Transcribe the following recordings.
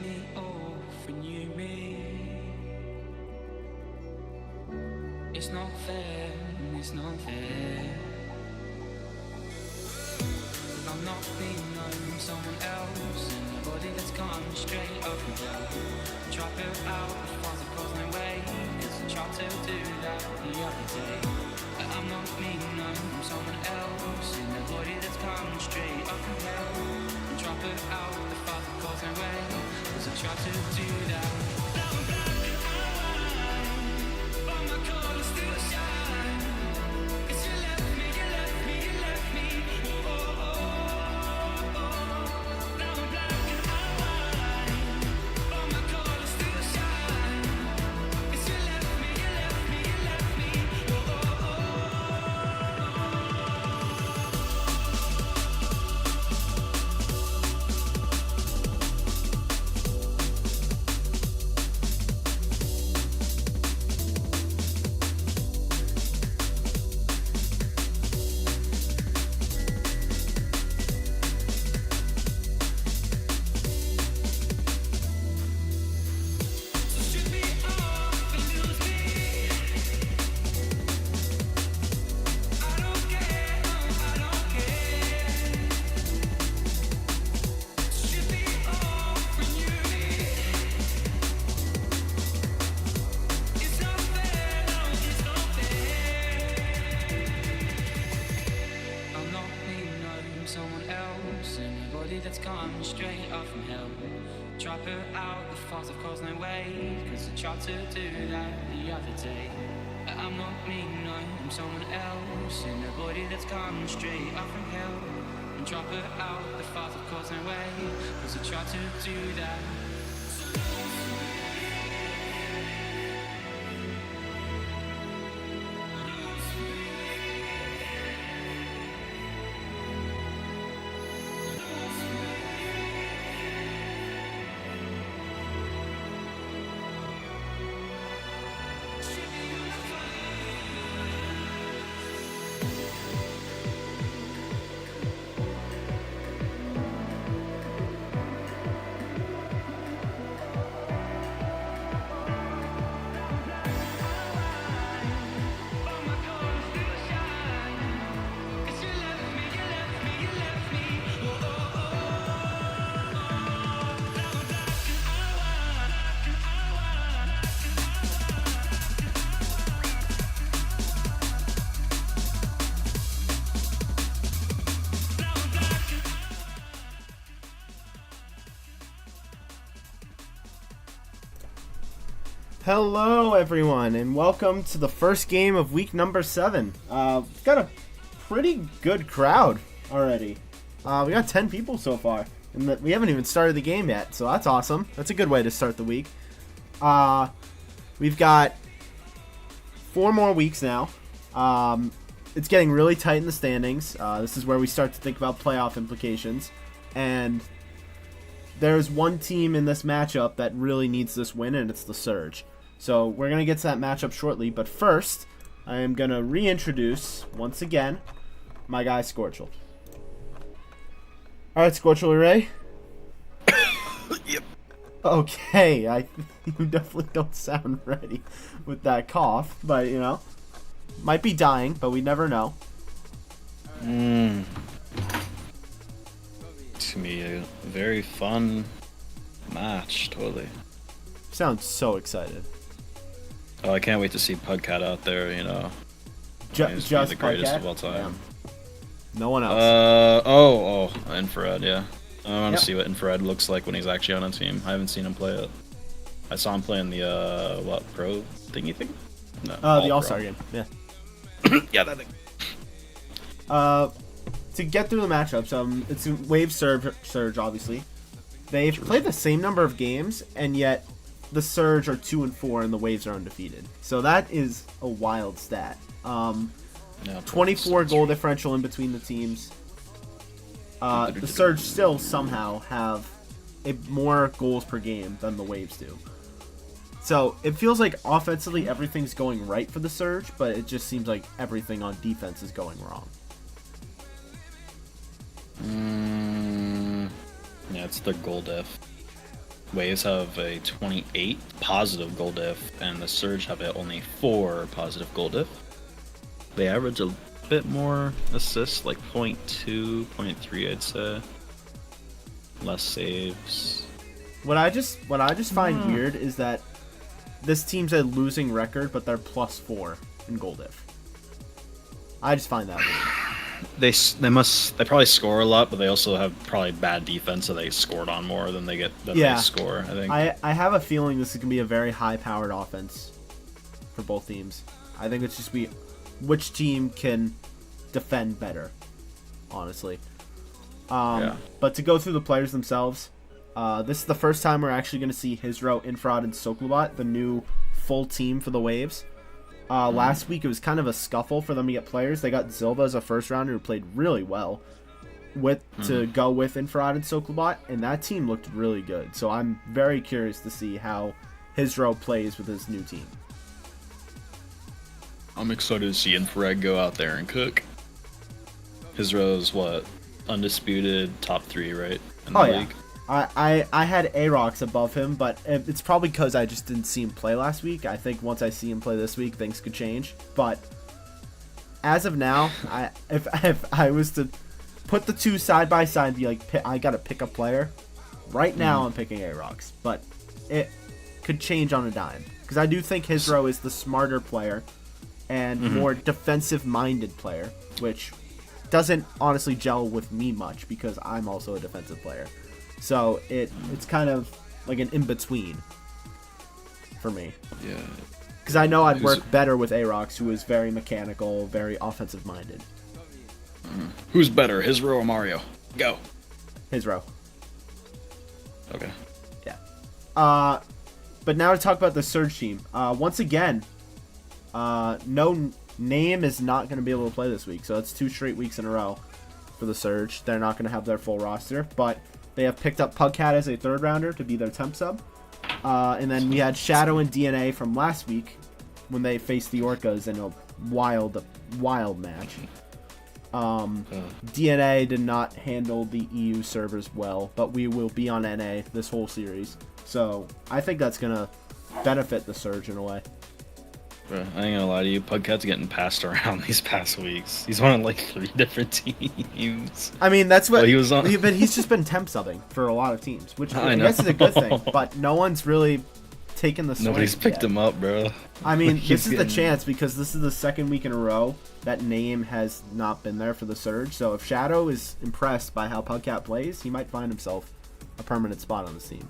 me off and you me. It's not fair, it's not fair. I'm not being known, someone else in a body that's come straight up from hell. Try to put out the fires that cause no way, cause I tried to do that the other day. But I'm not being known, someone else in a body that's come straight up from hell. Try to put out the fires that cause no way, cause I tried to do that. Now I'm black and white, but my colors still shine. Cause you left me, you left me, you left me. Oh, oh, oh. That's come straight up from hell. Try to put out the fires of cause no way, cause I tried to do that the other day. But I'm not me, no, I'm someone else in a body that's come straight up from hell. And try to put out the fires of cause no way, cause I tried to do that. Hello everyone and welcome to the first game of week number 7. We've got a pretty good crowd already. We got 10 people so far and we haven't even started the game yet, so that's awesome. That's a good way to start the week. We've got 4 more weeks now. It's getting really tight in the standings. This is where we start to think about playoff implications, and there's one team in this matchup that really needs this win, and it's the Surge. So we're going to get to that matchup shortly, but first, I am going to reintroduce, once again, my guy Scorchel. Alright, Scorchel, you ready? Yep. Okay, you definitely don't sound ready with that cough, but, you know, might be dying, but we never know. It's gonna be a very fun match, totally. Sounds so excited. Oh, I can't wait to see Pugcat out there, you know. Just the greatest Pugcat? of all time. Yeah. No one else. Infrared, yeah. I want to Yep. see what Infrared looks like when he's actually on a team. I haven't seen him play it. I saw him play in the, pro thingy thing? No, The All-Star game, yeah. Yeah, that thing. To get through the matchups, it's Wave Surge, obviously. They've played the same number of games, and yet the Surge are 2-4 and the Waves are undefeated. So that is a wild stat. 24 goal differential in between the teams. The Surge still somehow have more goals per game than the Waves do. So it feels like offensively everything's going right for the Surge, but it just seems like everything on defense is going wrong. Yeah, it's the goal diff. Waves have a 28 positive goal diff, and the Surge have only 4 positive goal diff. They average a bit more assists, like 0.2, 0.3, I'd say. Less saves. What I just find weird is that this team's a losing record, but they're +4 in goal diff. I just find that weird. They probably score a lot, but they also have probably bad defense, so they scored on more than they score. I think. I have a feeling this is gonna be a very high-powered offense for both teams. I think it's just which team can defend better, honestly. But to go through the players themselves, this is the first time we're actually going to see Hizro, Infrared, and Soklobot, the new full team for the Waves. Last week it was kind of a scuffle for them to get players. They got Zilva as a first rounder who played really well to go with Infrared and Soklobot, and that team looked really good. So I'm very curious to see how Hizro plays with his new team. I'm excited to see Infrared go out there and cook. Hizro's undisputed top 3, right? In the league. I had Arox above him, but it's probably because I just didn't see him play last week. I think once I see him play this week, things could change. But as of now, if I was to put the two side by side and be like, I gotta pick a player, right now I'm picking Arox. But it could change on a dime. Because I do think Hizro is the smarter player and more defensive-minded player, which doesn't honestly gel with me much because I'm also a defensive player. So it's kind of like an in-between for me. Yeah. Because I know I'd work better with Arox, who is very mechanical, very offensive-minded. Who's better, Hizro or Mario? Go. Hizro. Okay. Yeah. But now to talk about the Surge team. Once again, no name is not going to be able to play this week, so that's 2 straight weeks in a row for the Surge. They're not going to have their full roster, but they have picked up Pugcat as a 3rd rounder to be their temp sub. And then we had Shadow and DNA from last week when they faced the Orcas in a wild match. DNA did not handle the EU servers well, but we will be on NA this whole series. So I think that's going to benefit the Surge in a way. Bro, I ain't gonna lie to you, Pugcat's getting passed around these past weeks. He's on like 3 different teams. I mean, that's what he was on. But he's just been temp subbing for a lot of teams, which I know. guess is a good thing. But no one's really taken the swing. Nobody's picked him up, bro. I mean, this is the chance because this is the 2nd week in a row that name has not been there for the Surge. So if Shadow is impressed by how Pugcat plays, he might find himself a permanent spot on the team.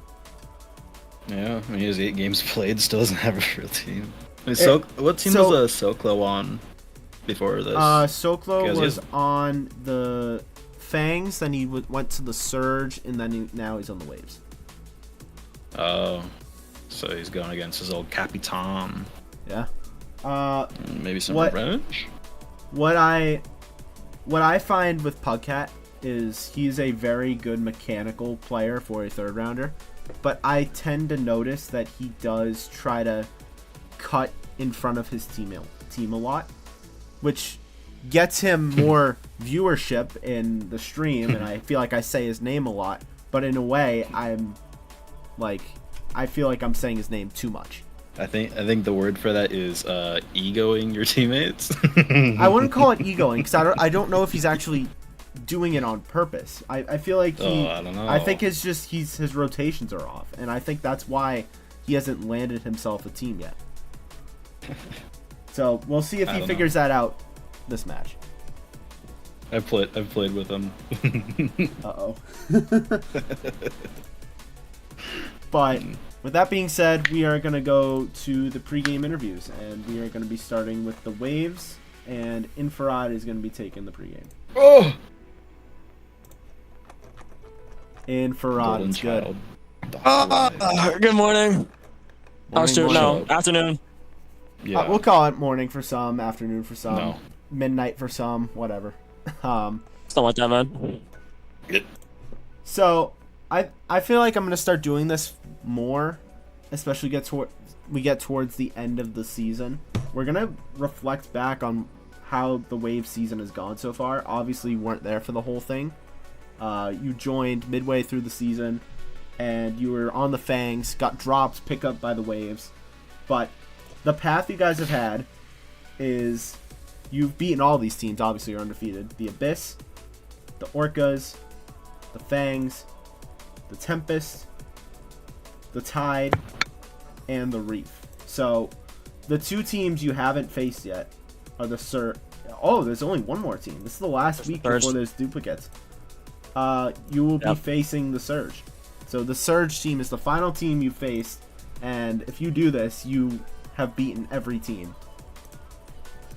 Yeah, I mean, he has 8 games played, still doesn't have a real team. What team was Soklo on before this? Soklo was on the Fangs, then he went to the Surge, and then now he's on the Waves. Oh, so he's going against his old Capitan. Yeah. Maybe some revenge? What I find with Pugcat is he's a very good mechanical player for a 3rd rounder, but I tend to notice that he does try to cut in front of his team a lot, which gets him more viewership in the stream, and I feel like I say his name a lot, but in a way I feel like I'm saying his name too much. I think the word for that is egoing your teammates. I wouldn't call it egoing because I don't know if he's actually doing it on purpose. I feel like I don't know. I think it's just his rotations are off, and I think that's why he hasn't landed himself a team yet. So we'll see if he figures that out this match. I've played with him. Uh-oh. But with that being said, we are going to go to the pregame interviews, and we are going to be starting with the Waves, and Infrared is going to be taking the pregame. Oh! Infrared, it's good. Good morning. Afternoon. Yeah. We'll call it morning for some, afternoon for some, No. midnight for some, whatever. Something like that, man. So I feel like I'm gonna start doing this more, especially we get towards the end of the season. We're gonna reflect back on how the Wave season has gone so far. Obviously, you weren't there for the whole thing. You joined midway through the season, and you were on the Fangs, got dropped, picked up by the Waves. But the path you guys have had is you've beaten all these teams. Obviously, you're undefeated. The Abyss, the Orcas, the Fangs, the Tempest, the Tide, and the Reef. So the two teams you haven't faced yet are the Oh, there's only one more team. This is the last week before there's duplicates. You will be facing the Surge. So the Surge team is the final team you faced, and if you do this, you have beaten every team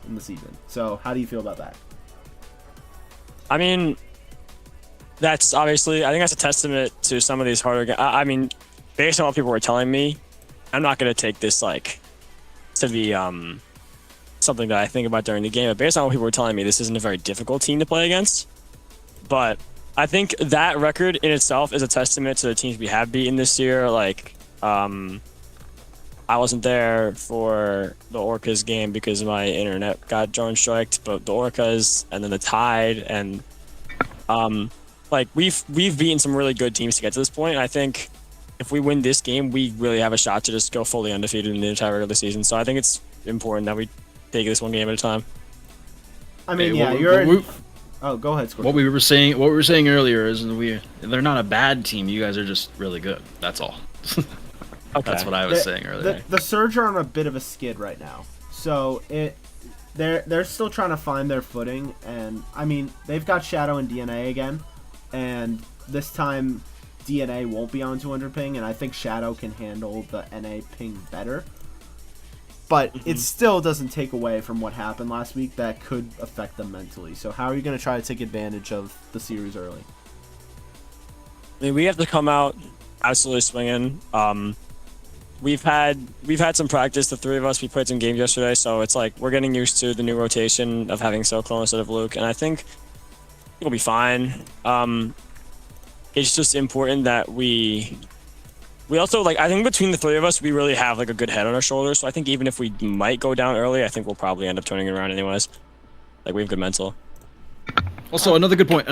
in the season. So how do you feel about that? I mean, that's obviously, I think that's a testament to some of these harder games. I mean, based on what people were telling me, I'm not going to take this like to be something that I think about during the game, but based on what people were telling me, this isn't a very difficult team to play against. But I think that record in itself is a testament to the teams we have beaten this year. Like, I wasn't there for the Orcas game because my internet got drone striked, but the Orcas and then the Tide and like we've beaten some really good teams to get to this point. And I think if we win this game, we really have a shot to just go fully undefeated in the entire regular season. So I think it's important that we take this one game at a time. I mean, Oh, go ahead, Scorpio. What we were saying earlier is they're not a bad team. You guys are just really good. That's all. Okay. That's what I was saying earlier. The Surge are on a bit of a skid right now, so they're still trying to find their footing. And I mean, they've got Shadow and DNA again, and this time DNA won't be on 200 ping, and I think Shadow can handle the NA ping better. But it still doesn't take away from what happened last week that could affect them mentally. So how are you going to try to take advantage of the series early? I mean, we have to come out absolutely swinging. We've had some practice, the three of us. We played some games yesterday, so it's like we're getting used to the new rotation of having Sokol instead of Luke, and I think it'll be fine. It's just important that we also, like, I think between the three of us, we really have like a good head on our shoulders. So I think even if we might go down early, I think we'll probably end up turning it around anyways. Like, we have good mental. Also, another good point.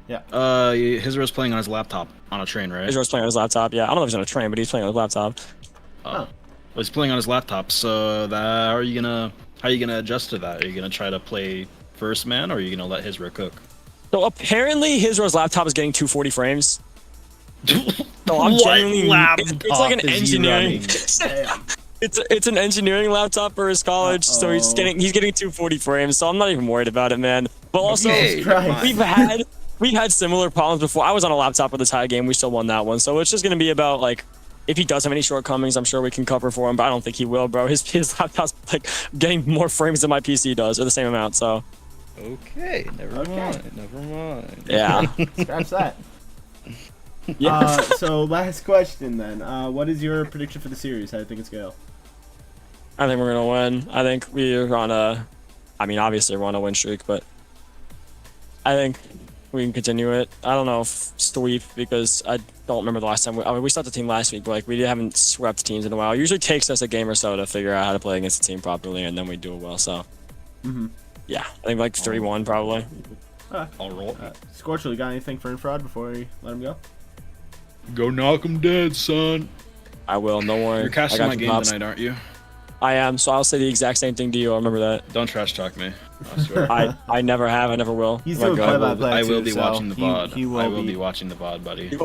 Yeah. Hizra's playing on his laptop on a train, right? Israel's playing on his laptop. Yeah, I don't know if he's on a train, but he's playing on his laptop. Well, he's playing on his laptop. So how are you gonna adjust to that? Are you gonna try to play first man, or are you gonna let Hizra cook? So apparently, Hizra's laptop is getting 240 frames. So I'm genuinely, it's like an engineering. It's an engineering laptop for his college, so he's getting 240 frames. So I'm not even worried about it, man. But also, we've had similar problems before. I was on a laptop with the tie game. We still won that one. So it's just gonna be about like, if he does have any shortcomings, I'm sure we can cover for him. But I don't think he will, bro. His laptop's like getting more frames than my PC does, or the same amount. So. Okay, never mind. Yeah. Scratch that. Yeah. So last question then. What is your prediction for the series? How do you think it's going? I think we're gonna win. I think we're on obviously we're on a win streak, but I think we can continue it. I don't know if sweep, because I don't remember the last time. We started the team last week, but like we haven't swept teams in a while. It usually takes us a game or so to figure out how to play against the team properly, and then we do it well. So, yeah, I think like 3-1 probably. I'll roll. Scorchel, you got anything for Infrared before we let him go? Go knock him dead, son. I will. No worry. You're casting my game tonight, aren't you? I am. So I'll say the exact same thing to you. I remember that. Don't trash talk me. I swear. I never have. I never will. He's doing play-by-play I will too, be so watching the VOD. I will be watching the VOD, buddy.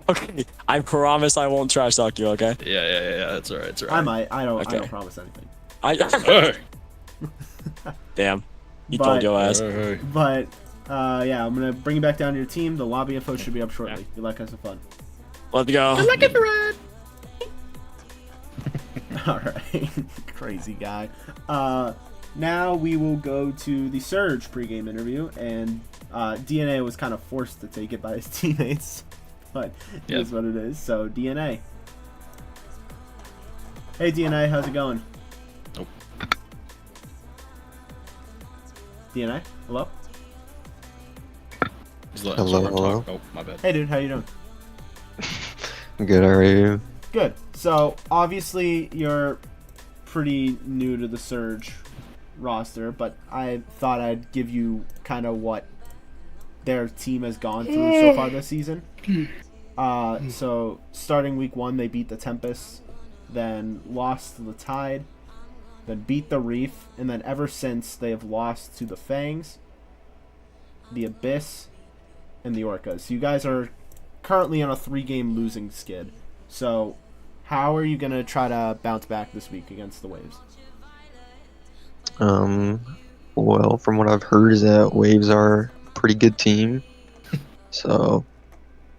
Okay. I promise I won't trash talk you. Okay. Yeah. That's alright. It's alright. I might. I don't promise anything. Damn. You told your ass. But yeah, I'm gonna bring you back down to your team. The lobby info should be up shortly. Good luck, have some fun. Let's go. I like Infrared. All right, crazy guy. Now we will go to the Surge pregame interview, and DNA was kind of forced to take it by his teammates, but it is what it is. So DNA. Hey DNA, how's it going? Nope. DNA, hello. Hello. Oh, my bad. Hey dude, how you doing? Good, how are you? Good. So obviously you're pretty new to the Surge roster, but I thought I'd give you kind of what their team has gone through so far this season. So starting week 1, they beat the Tempest, then lost to the Tide, then beat the Reef, and then ever since they have lost to the Fangs, the Abyss, and the Orcas. So you guys are currently on a 3-game losing skid. So how are you going to try to bounce back this week against the Waves? Well, from what I've heard is that Waves are a pretty good team. So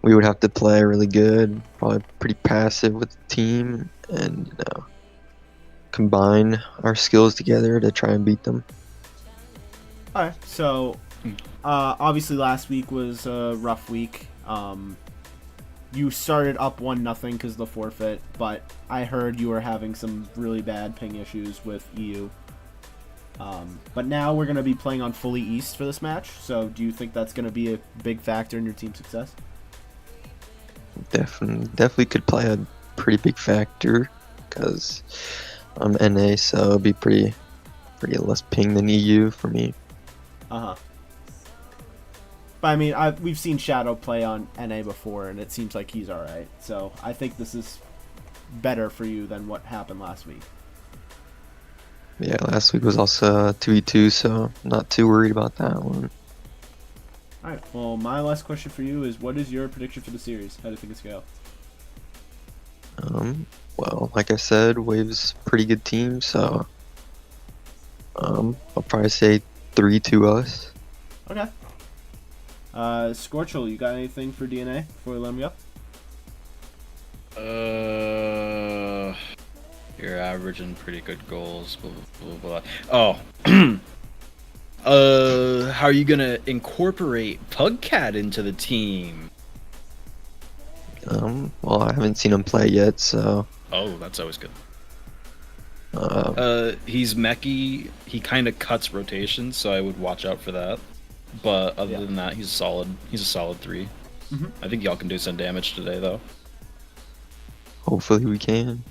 we would have to play really good, probably pretty passive with the team, and combine our skills together to try and beat them. Alright, so obviously last week was a rough week. You started up 1-0 because of the forfeit, but I heard you were having some really bad ping issues with EU. But now we're going to be playing on fully East for this match, so do you think that's going to be a big factor in your team's success? Definitely could play a pretty big factor because I'm NA, so it'll be pretty less ping than EU for me. Uh-huh. But I mean, we've seen Shadow play on NA before, and it seems like he's alright. So I think this is better for you than what happened last week. Yeah, last week was also 2v2, so I'm not too worried about that one. Alright, well, my last question for you is, what is your prediction for the series? How do you think it's going to go? Well, like I said, Wave's a pretty good team, so I'll probably say 3-2 us. Okay. Scorchel, you got anything for DNA before we let him go? You're averaging pretty good goals. Blah, blah, blah, blah. Oh. How are you gonna incorporate Pugcat into the team? Well, I haven't seen him play yet, so. Oh, that's always good. He's mechy. He kind of cuts rotations, so I would watch out for that. But other than that, he's solid. He's a solid 3. Mm-hmm. I think y'all can do some damage today, though. Hopefully we can.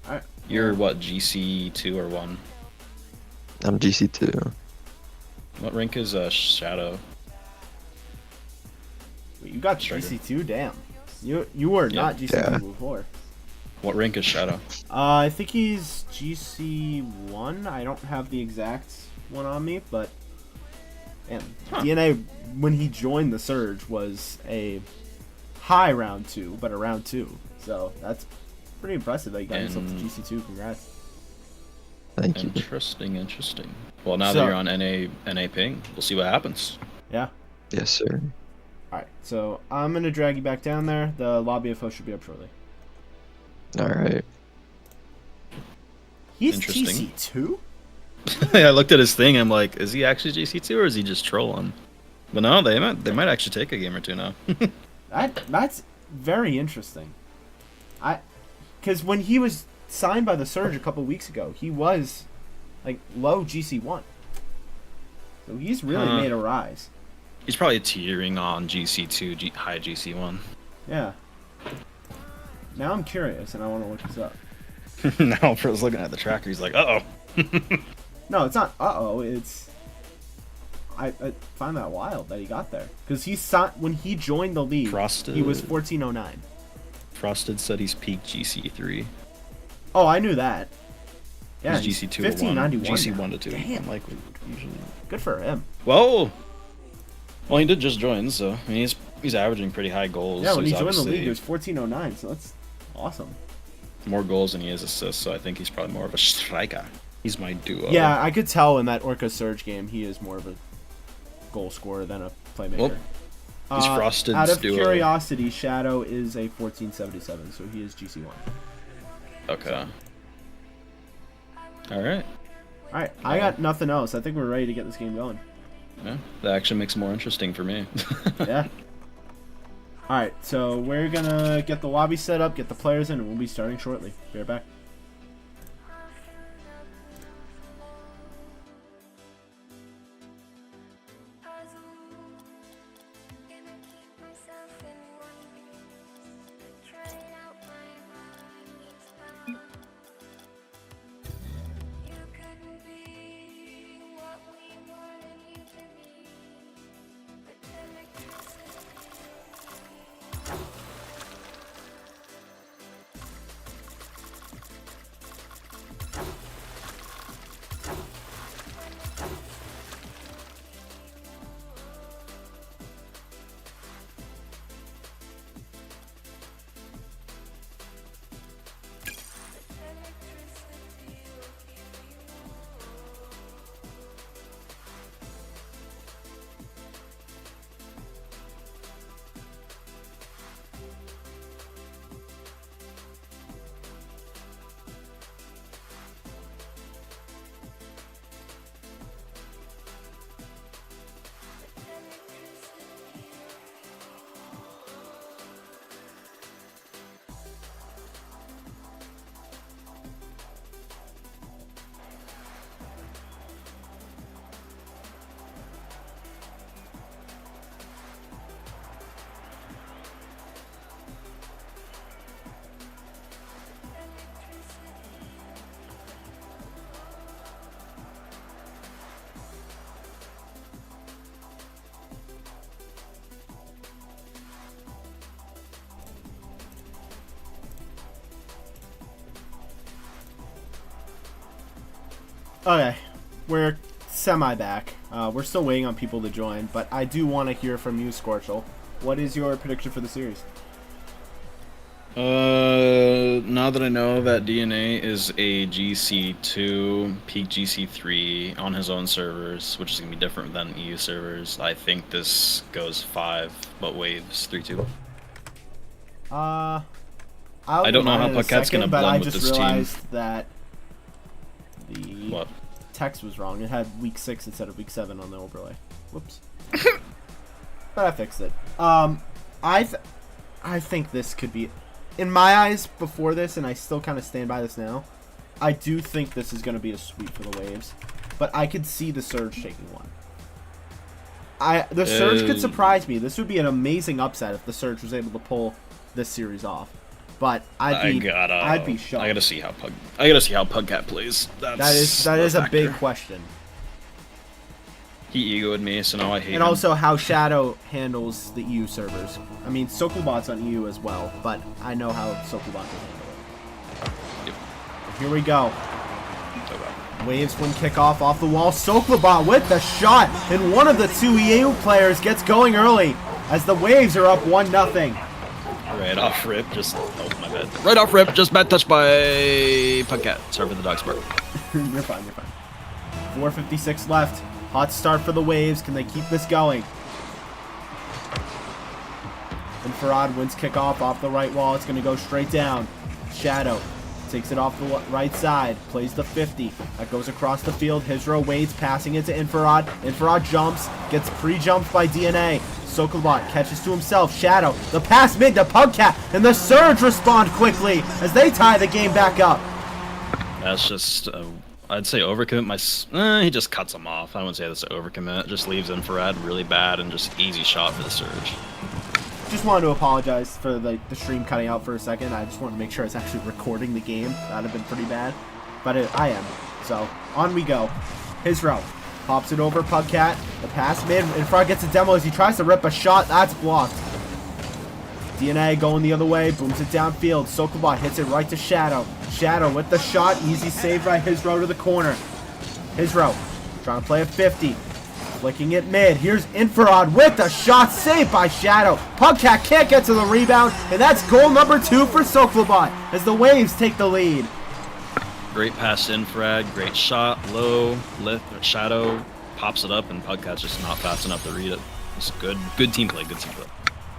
Alright. You're what, GC 2 or 1? I'm GC2. What rank is Shadow? Wait, you got Striker. GC2? Damn. You were not GC2 Yeah. before. What rank is Shadow? I think he's GC1. I don't have the exact one on me, but DNA, when he joined the Surge, was a high round 2, but a round 2. So that's pretty impressive that you got yourself to GC2. Congrats. Thank you. Interesting. Well, now So- that you're on NA ping, we'll see what happens. Yeah. Yes, sir. Alright, so I'm going to drag you back down there. The lobby of hosts should be up shortly. Alright. He's Interesting. GC2? I looked at his thing. I'm like, is he actually GC2 or is he just trolling? But no, they might actually take a game or two now. That's very interesting. Because when he was signed by the Surge a couple weeks ago, he was like low GC1. So he's really made a rise. He's probably teetering on GC2, high GC1. Yeah. Now I'm curious and I want to look this up. Now Pro's looking at the tracker. He's like, uh-oh. No, it's not it's I find that wild that he got there. Because when he joined the league, Frosted. he was 1409. Frosted said he's peaked GC3. Oh, I knew that. Yeah, He's GC2 to 1. 1591. GC1 to 2. Damn. Like usually. Good for him. Well, he did just join, so I mean, he's averaging pretty high goals. Yeah, so when he he's joined the obviously league, it was 1409, so that's awesome. more goals than he is assists, so I think he's probably more of a striker. He's my duo. Yeah, I could tell in that Orca Surge game he is more of a goal scorer than a playmaker. Well, he's Frosted's out of duo. curiosity, Shadow is a 1477, so he is GC1. Okay. Alright. Alright, I got nothing else. I think we're ready to get this game going. Yeah, that actually makes it more interesting for me. Yeah. Alright, so we're gonna get the lobby set up, get the players in, and we'll be starting shortly. Be right back. Okay, we're semi back. We're still waiting on people to join, but I do want to hear from you, Scorchel. What is your prediction for the series? Now that I know that DNA is a GC2, peak GC3 on his own servers, which is going to be different than EU servers, I think this goes 5, but waves 3-2. I don't know how Puckat's going to blend with this team. But I just realized that the What? text was wrong. It had week 6 instead of week 7 on the overlay. Whoops. But I fixed it. I think this could be, in my eyes before this, and I still kind of stand by this now, I do think this is going to be a sweep for the Waves. But I could see the Surge taking one. The Surge could surprise me. This would be an amazing upset if the Surge was able to pull this series off. But I'd be shocked. I gotta see how Pugcat plays. That is a big question. He egoed me, so now I hate him. And also how Shadow handles the EU servers. I mean, Sokolbot's on EU as well, but I know how Sokolbot can handle it. Yep. Here we go. Okay. Waves win kickoff off the wall. Sokolbot with the shot, and one of the 2 EU players gets going early as the Waves are up 1-0. Right off rip, oh my bad. Right off rip, just bad touch by Pugcat. Sorry for the dog spark. You're fine. 4:56 left. Hot start for the Waves. Can they keep this going? And Farad wins kickoff off the right wall. It's going to go straight down. Shadow takes it off the right side. Plays the 50. That goes across the field. Hizro waits, passing it to Infrared. Infrared jumps. Gets pre-jumped by DNA. Sokolbot catches to himself. Shadow. The pass mid to Pugcat. And the Surge respond quickly as they tie the game back up. That's just... I'd say overcommit. He just cuts him off. I wouldn't say that's an overcommit. Just leaves Infrared really bad and just easy shot for the Surge. Just wanted to apologize for the stream cutting out for a second. I just wanted to make sure it's actually recording the game. That would have been pretty bad. But I am. So, on we go. His route. Pops it over Pugcat. The pass mid. Infrared gets a demo as he tries to rip a shot. That's blocked. DNA going the other way, booms it downfield. Sokolbot hits it right to Shadow. Shadow with the shot, easy save by Hizro to the corner. Hizro trying to play a 50. Flicking it mid. Here's Infrared with the shot, saved by Shadow. Pugcat can't get to the rebound, and that's goal number 2 for Sokolbot as the Waves take the lead. Great pass to Infrared, great shot, low, lift, Shadow pops it up, and Pugcat's just not fast enough to read it. It's good team play, good team play.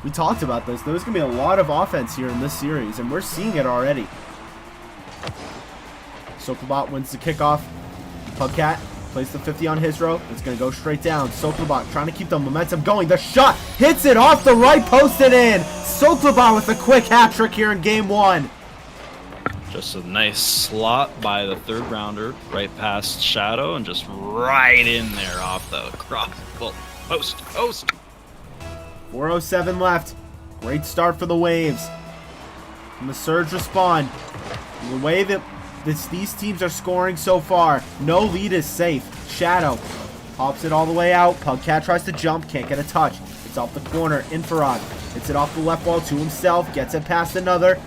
We talked about this. There's going to be a lot of offense here in this series, and we're seeing it already. Sokolbot wins the kickoff. Pugcat plays the 50 on Hizro. It's going to go straight down. Sokolbot trying to keep the momentum going. The shot hits it off the right post and in. Sokolbot with a quick hat trick here in game 1. Just a nice slot by the 3rd rounder, right past Shadow, and just right in there off the cross. Well, post. 4:07 left. Great start for the Waves. And the Surge respond. The way that these teams are scoring so far, no lead is safe. Shadow pops it all the way out. Pugcat tries to jump, can't get a touch. It's off the corner. Infrared hits it off the left wall to himself, gets it past another.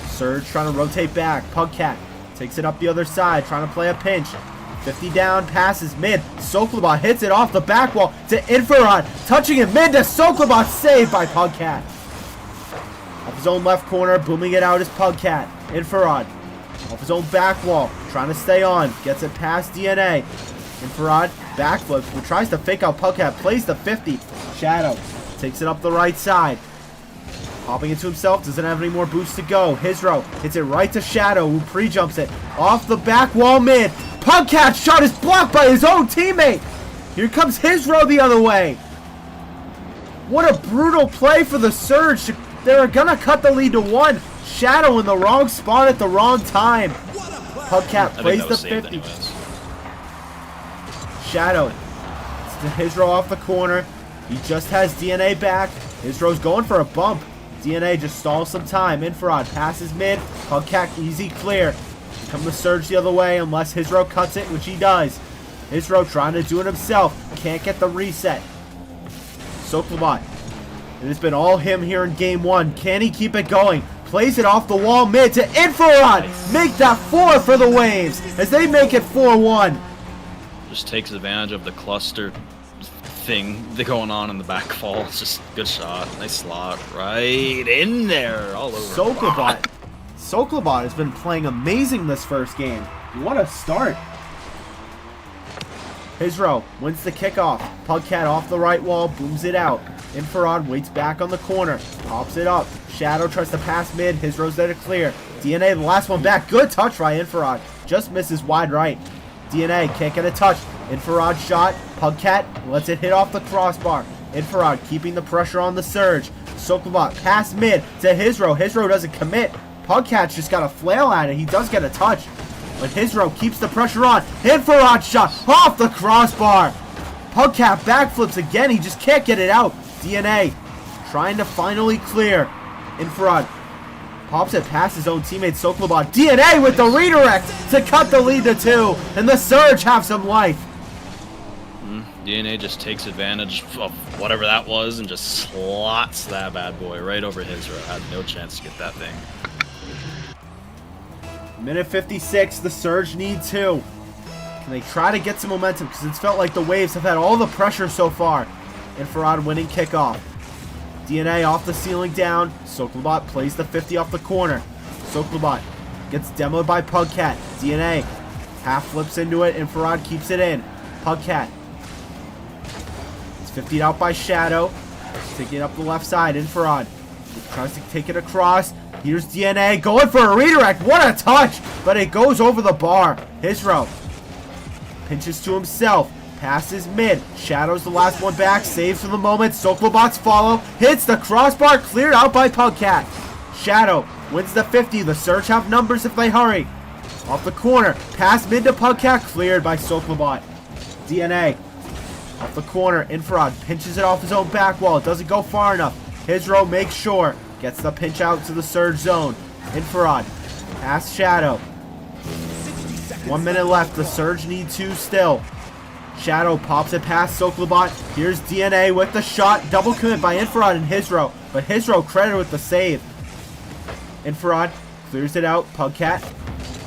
Surge trying to rotate back. Pugcat takes it up the other side, trying to play a pinch. 50 down, passes mid. Sokolbot hits it off the back wall to Infrared. Touching it mid to Sokolbot, saved by Pugcat. Off his own left corner, booming it out is Pugcat. Infrared off his own back wall, trying to stay on. Gets it past DNA. Infrared backflips, but tries to fake out Pugcat. Plays the 50. Shadow takes it up the right side. Popping it to himself, doesn't have any more boosts to go. Hizro hits it right to Shadow, who pre-jumps it off the back wall mid. Pugcat's shot is blocked by his own teammate. Here comes Hizro the other way. What a brutal play for the Surge. They're gonna cut the lead to 1. Shadow in the wrong spot at the wrong time. Pugcat plays the 50. Shadow. It's to Hizro off the corner. He just has DNA back. Hizro's going for a bump. DNA just stalls some time. Infrared passes mid. Pugcat easy clear. Here come the Surge the other way unless Hizro cuts it, which he does. Hizro trying to do it himself. Can't get the reset. Sokolbot. It has been all him here in game 1. Can he keep it going? Plays it off the wall mid to Infrared. Make that 4 for the Waves as they make it 4-1. just takes advantage of the cluster thing going on in the back fall. It's just good shot. Nice slot. Right in there. All over. Soklobot has been playing amazing this first game. What a start. Hizro wins the kickoff. Pugcat off the right wall, booms it out. Infrared waits back on the corner, pops it up. Shadow tries to pass mid. Hizro's there to clear. DNA, the last one back. Good touch by Infrared. Just misses wide right. DNA can't get a touch. Infrared shot. Pugcat lets it hit off the crossbar. Infrared keeping the pressure on the surge. Soklobot pass mid to Hizro. Hizro doesn't commit. Pugcat's just got a flail at it. He does get a touch. But Hizro keeps the pressure on. Infrared shot off the crossbar. Pugcat backflips again. He just can't get it out. DNA trying to finally clear. Infrared pops it past his own teammate Soklobot. DNA with the redirect to cut the lead to 2. And the Surge have some life. DNA just takes advantage of whatever that was and just slots that bad boy right over Hizro. Had no chance to get that thing. Minute 56, the Surge need 2. Can they try to get some momentum? Because it's felt like the Waves have had all the pressure so far. Infrared winning kickoff. DNA off the ceiling down. Soklobot plays the 50 off the corner. Soklobot gets demoed by Pugcat. DNA half flips into it. Infrared keeps it in. Pugcat. It's 50'd out by Shadow. Taking it up the left side. Infrared tries to take it across. Here's DNA going for a redirect. What a touch! But it goes over the bar. Hizro pinches to himself. Passes mid. Shadow's the last one back. Saves for the moment. Soklobot's follow. Hits the crossbar. Cleared out by Pugcat. Shadow wins the 50. The Surge have numbers if they hurry. Off the corner. Pass mid to Pugcat. Cleared by Soklobot. DNA off the corner. Infrared pinches it off his own back wall. It doesn't go far enough. Hizro makes sure. Gets the pinch out to the Surge zone. Infrared. Pass Shadow. 1 minute left. The Surge need 2 still. Shadow pops it past Soklobot. Here's DNA with the shot. Double commit by Infrared and Hizro. But Hizro credited with the save. Infrared clears it out. Pugcat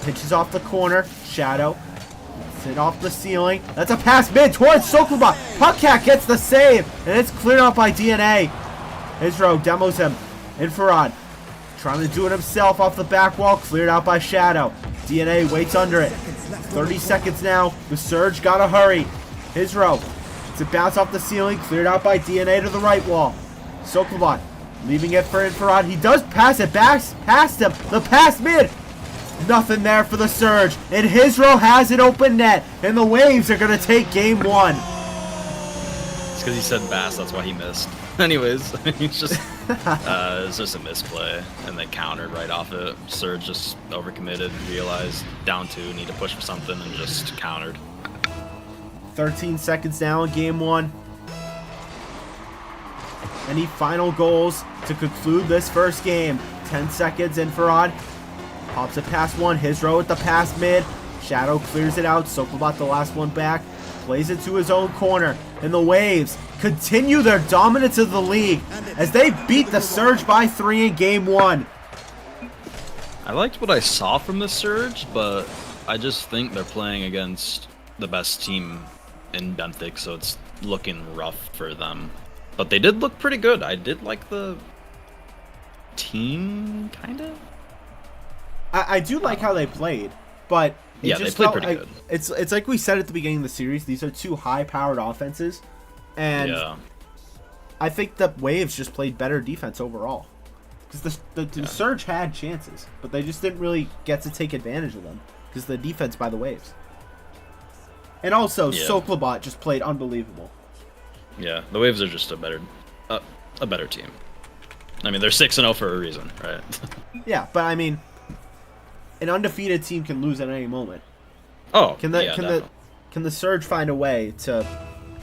pitches off the corner. Shadow sit off the ceiling. That's a pass mid towards Soklobot. Pugcat gets the save. And it's cleared out by DNA. Hizro demos him. Infrared trying to do it himself off the back wall. Cleared out by Shadow. DNA waits under it. 30 seconds now. The Surge gotta hurry. Hizro. It's a bounce off the ceiling. Cleared out by DNA to the right wall. Soklobot leaving it for Infrared. He does pass it back past him. The pass mid. Nothing there for the Surge. And Hizro has an open net. And the Waves are gonna take game 1. It's because he said Bass, that's why he missed. Anyways, it's just a misplay, and they countered right off it. Surge just overcommitted, realized down 2, need to push for something, and just countered. 13 seconds now in game 1. Any final goals to conclude this first game? 10 seconds. Infrared pops it past 1. Hizro with the pass mid. Shadow clears it out. Soklobot the last one back. Plays it to his own corner. And the Waves continue their dominance of the league as they beat the Surge by 3 in game 1. I liked what I saw from the Surge, but I just think they're playing against the best team in Benthic, so it's looking rough for them. But they did look pretty good. I did like the team, kind of. I do like how they played, but it yeah, just they played felt pretty like, good. It's like we said at the beginning of the series, these are 2 high-powered offenses, and Yeah. I think the Waves just played better defense overall. Because the Surge had chances, but they just didn't really get to take advantage of them because the defense by the Waves. And also, Soklobot just played unbelievable. Yeah, the Waves are just a better team. I mean, they're 6-0 for a reason, right? Yeah, but I mean, an undefeated team can lose at any moment. Oh, Can the Surge find a way to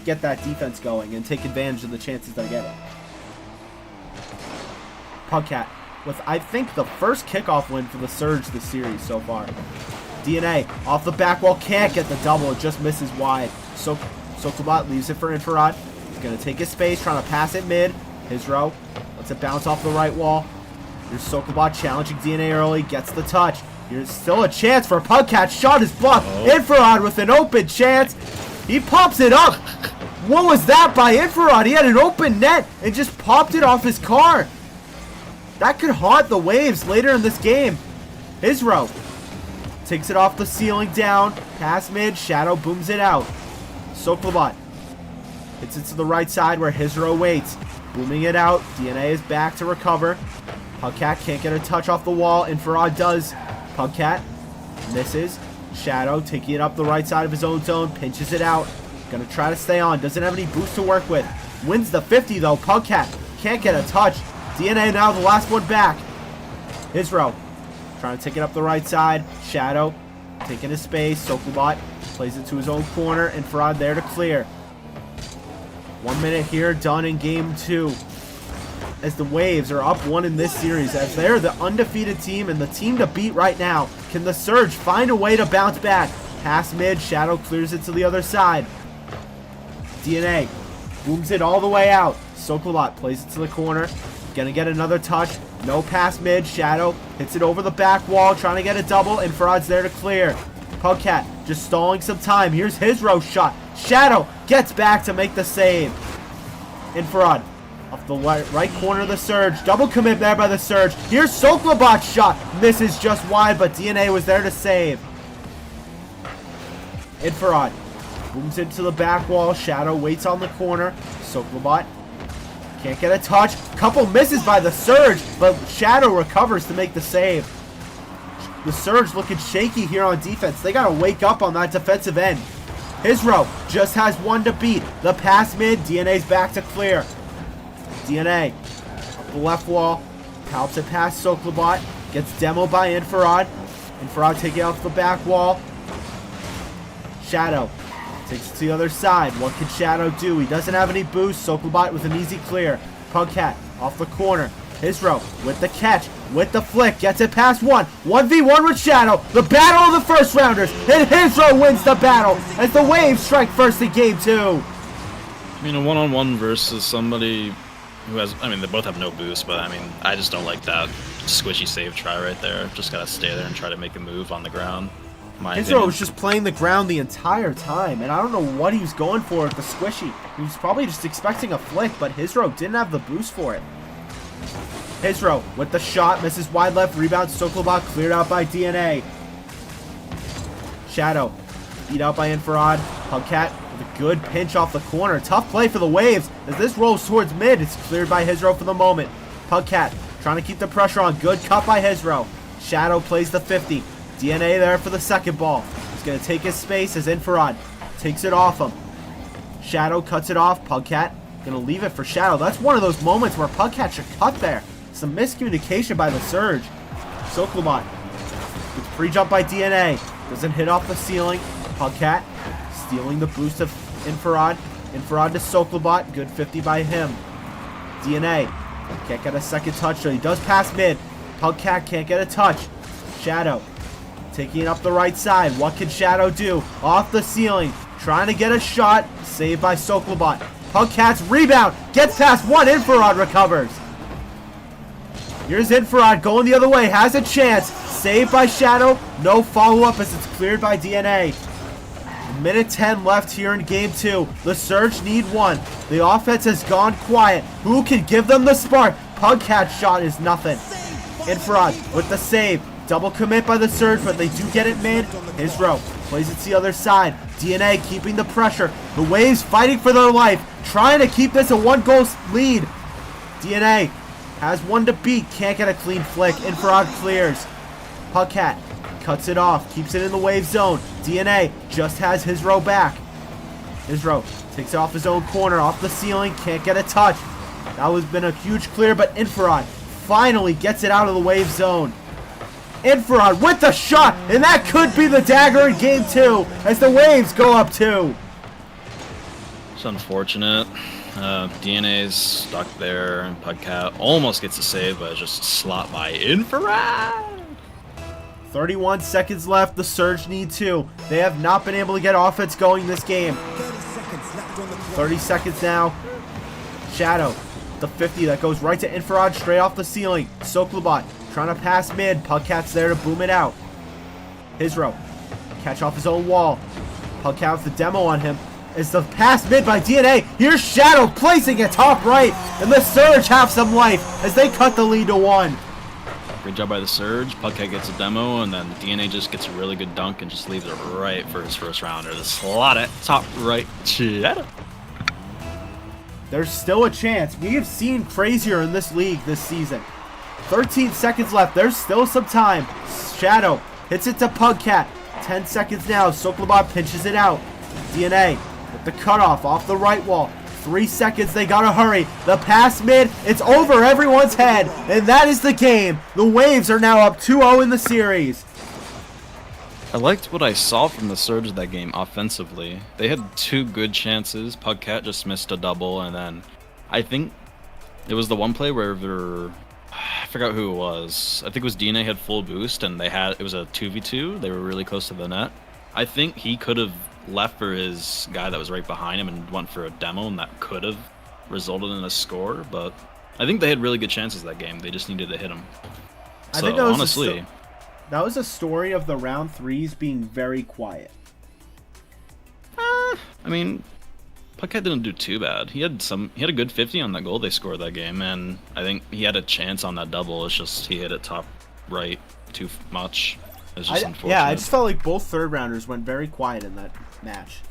get that defense going and take advantage of the chances they're getting? Pugcat with, I think, the first kickoff win for the Surge this series so far. DNA off the back wall, can't get the double, it just misses wide. Soklobot leaves it for Infrared. He's going to take his space, trying to pass it mid. Hizro lets it bounce off the right wall. Here's Soklobot challenging DNA early, gets the touch. Here's still a chance for Pugcat. Shot is blocked. Infrared with an open chance. He pops it up. What was that by Infrared? He had an open net and just popped it off his car. That could haunt the Waves later in this game. Hizro takes it off the ceiling down. Pass mid. Shadow booms it out. Sokolobot hits it to the right side where Hizro waits. Booming it out. DNA is back to recover. Pugcat can't get a touch off the wall. Infrared does. Pugcat misses. Shadow taking it up the right side of his own zone. Pinches it out. Gonna try to stay on. Doesn't have any boost to work with. Wins the 50 though. Pugcat can't get a touch. DNA now the last one back. Hizro trying to take it up the right side. Shadow taking his space. Sokolobot plays it to his own corner. Infrared there to clear. 1 minute here, done in game 2. As the Waves are up 1 in this series, as they're the undefeated team and the team to beat right now. Can the Surge find a way to bounce back? Pass mid, Shadow clears it to the other side. DNA booms it all the way out. Sokolobot plays it to the corner. Gonna get another touch. No pass mid. Shadow hits it over the back wall, trying to get a double. Infrared's there to clear. Pugcat just stalling some time. Here's Hizro's shot. Shadow gets back to make the save. Infrared off the right corner of the Surge. Double commit there by the Surge. Here's Sokolobot's shot. Misses just wide, but DNA was there to save. Infrared booms into the back wall. Shadow waits on the corner. Sokolobot can't get a touch. Couple misses by the Surge, but Shadow recovers to make the save. The Surge looking shaky here on defense. They got to wake up on that defensive end. Hizro just has one to beat. The pass mid. DNA's back to clear. DNA up the left wall. Palps it past Sokolobot. Gets demoed by Infrared. Infrared taking it off the back wall. Shadow takes it to the other side. What can Shadow do? He doesn't have any boost. Sokolobot with an easy clear. Pugcat off the corner. Hizro with the catch, with the flick, gets it past one. 1v1 with Shadow. The battle of the first rounders. And Hizro wins the battle as the Waves strike first in game 2. I mean, a one-on-one versus somebody who has, I mean, they both have no boost, but I mean, I just don't like that squishy save try right there. Just gotta stay there and try to make a move on the ground. Hizro was just playing the ground the entire time, and I don't know what he was going for with the squishy. He was probably just expecting a flick, but Hizro didn't have the boost for it. Hizro with the shot, misses wide left, rebound. Sokolobot cleared out by DNA. Shadow beat out by Infrared. Pugcat with a good pinch off the corner. Tough play for the Waves as this rolls towards mid. It's cleared by Hizro for the moment. Pugcat trying to keep the pressure on. Good cut by Hizro. Shadow plays the 50. DNA there for the second ball. He's going to take his space as Infrared takes it off him. Shadow cuts it off. Pugcat going to leave it for Shadow. That's one of those moments where Pugcat should cut there. Some miscommunication by the Surge. Sokolobot gets free jump by DNA. Doesn't hit off the ceiling. Pugcat stealing the boost of Infrared. Infrared to Sokolobot. Good 50 by him. DNA can't get a second touch, so he does pass mid. Pugcat can't get a touch. Shadow taking it up the right side. What can Shadow do? Off the ceiling. Trying to get a shot. Saved by Sokolobot. Pugcat's rebound. Gets past one. Infrared recovers. Here's Infrared going the other way. Has a chance. Saved by Shadow. No follow-up as it's cleared by DNA. Minute 10 left here in game 2. The Surge need one. The offense has gone quiet. Who can give them the spark? Pugcat's shot is nothing. Infrared with the save. Double commit by the Surge, but they do get it mid. Hizro plays it to the other side. DNA keeping the pressure. The Waves fighting for their life. Trying to keep this a 1-goal lead. DNA has one to beat. Can't get a clean flick. Infrared clears. Pugcat cuts it off. Keeps it in the Wave zone. DNA just has Hizro back. Hizro takes it off his own corner. Off the ceiling. Can't get a touch. That was been a huge clear, but Infrared finally gets it out of the Wave zone. Infrared with the shot, and that could be the dagger in game 2 as the Waves go up 2. It's unfortunate. DNA's stuck there, and Pugcat almost gets a save, but just slot by Infrared. 31 seconds left. The Surge need 2. They have not been able to get offense going this game. 30 seconds now. Shadow, the 50 that goes right to Infrared straight off the ceiling. Sokolobot trying to pass mid. Pugcat's there to boom it out. Hizro catch off his own wall. Pugcat with the demo on him. As the pass mid by DNA. Here's Shadow placing it top right. And the Surge have some life as they cut the lead to 1. Great job by the Surge. Pugcat gets a demo, and then DNA just gets a really good dunk and just leaves it right for his first rounder. The slot at top right. Shadow. There's still a chance. We have seen crazier in this league this season. 13 seconds left. There's still some time. Shadow hits it to Pugcat. 10 seconds now. Sokolobot pinches it out. DNA with the cutoff off the right wall. 3 seconds. They gotta hurry. The pass mid. It's over everyone's head. And that is the game. The Waves are now up 2-0 in the series. I liked what I saw from the Surge of that game offensively. They had 2 good chances. Pugcat just missed a double, and then I think it was the one play where I forgot who it was. I think it was DNA had full boost, and it was a 2v2. They were really close to the net. I think he could have left for his guy that was right behind him and went for a demo, and that could have resulted in a score. But I think they had really good chances that game. They just needed to hit him. I So think that was honestly, that was a story of the round 3s being very quiet. I mean, Pugcat didn't do too bad. He had a good 50 on that goal they scored that game, and I think he had a chance on that double. It's just he hit it top right too much. It's just unfortunate. Yeah, I just felt like both third rounders went very quiet in that match.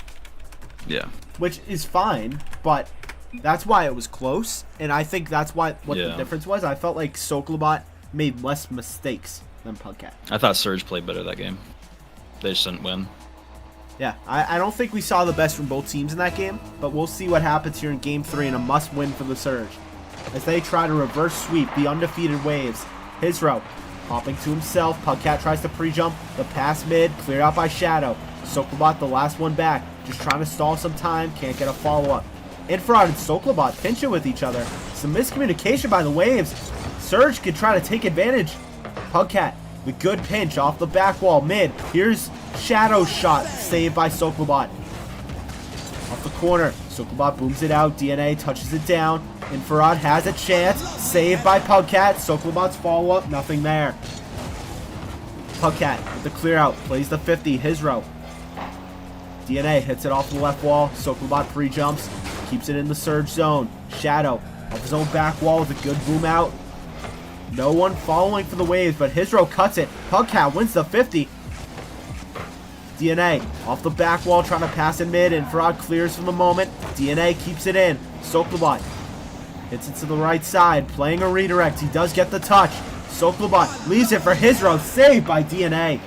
Yeah. Which is fine, but that's why it was close, and I think that's what the difference was. I felt like Sokolobot made less mistakes than Pugcat. I thought Surge played better that game. They just didn't win. Yeah, I don't think we saw the best from both teams in that game, but we'll see what happens here in Game 3 and a must-win for the Surge. As they try to reverse sweep the undefeated Waves. Hizro popping to himself. Pugcat tries to pre-jump. The pass mid, cleared out by Shadow. Sokolobot, the last one back, just trying to stall some time, can't get a follow-up. Infrared and Sokolobot pinch it with each other. Some miscommunication by the Waves. Surge could try to take advantage. Pugcat, the good pinch off the back wall mid. Here's Shadow's shot, saved by Sokolobot. Off the corner, Sokolobot booms it out. DNA touches it down. Infrared has a chance, saved by Pugcat. Sokolobot's follow-up, nothing there. Pugcat with the clear out, plays the 50, Hizro. DNA hits it off the left wall. Sokolobot pre-jumps, keeps it in the Surge zone. Shadow off his own back wall with a good boom out. No one following for the Waves, but Hizro cuts it. Pugcat wins the 50. DNA off the back wall, trying to pass in mid. Infrared clears for the moment. DNA keeps it in. Sokolobot hits it to the right side, playing a redirect. He does get the touch. Sokolobot leaves it for Hizro, saved by DNA.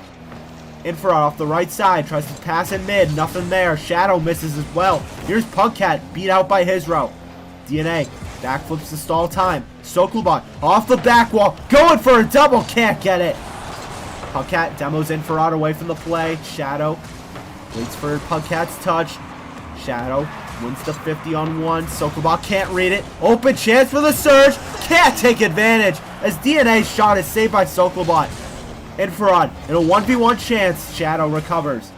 Infrared off the right side, tries to pass in mid. Nothing there. Shadow misses as well. Here's Pugcat, beat out by Hizro. DNA backflips to stall time. Sokolobot off the back wall, going for a double, can't get it. Pugcat demos Infrared away from the play. Shadow waits for Pugcat's touch. Shadow wins the 50-on-1. Sokolobot can't read it. Open chance for the Surge. Can't take advantage as DNA's shot is saved by Sokolobot. Infrared in a 1v1 chance. Shadow recovers.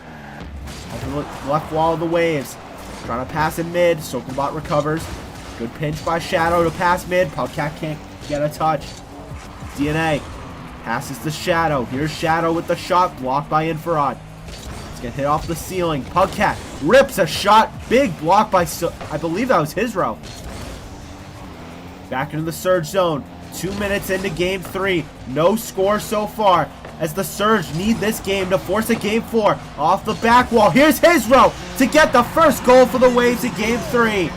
Off the left wall of the Waves. Trying to pass in mid. Sokolobot recovers. Good pinch by Shadow to pass mid. Pugcat can't get a touch. DNA passes to Shadow. Here's Shadow with the shot, blocked by Infrared. It's gonna hit off the ceiling. Pugcat rips a shot. Big block by, I believe that was Hizro. Back into the Surge zone. 2 minutes into Game 3. No score so far, as the Surge need this game to force a Game 4. Off the back wall. Here's Hizro to get the first goal for the Waves in Game 3.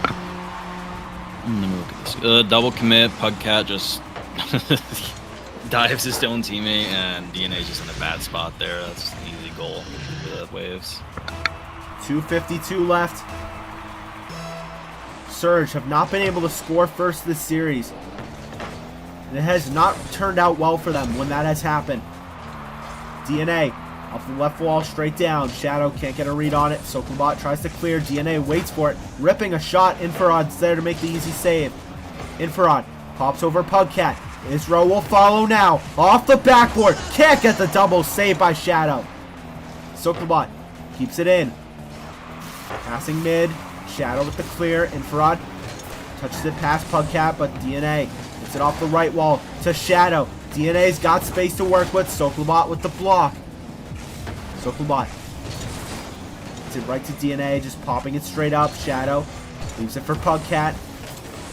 Let me look at this. Double commit. Pugcat just dives his own teammate, and DNA's just in a bad spot there. That's an easy goal for the Waves. 2:52 left. Surge have not been able to score first this series. And it has not turned out well for them when that has happened. DNA off the left wall, straight down. Shadow can't get a read on it. Sokolobot tries to clear. DNA waits for it. Ripping a shot. Infrared's there to make the easy save. Infrared pops over Pugcat. Hizro will follow now. Off the backboard. Can't get the double, saved by Shadow. Sokolobot keeps it in. Passing mid. Shadow with the clear. Infrared touches it past Pugcat, but DNA gets it off the right wall to Shadow. DNA's got space to work with. Sokolobot with the block. Sokolobot Gets it right to DNA, just popping it straight up. Shadow leaves it for Pugcat.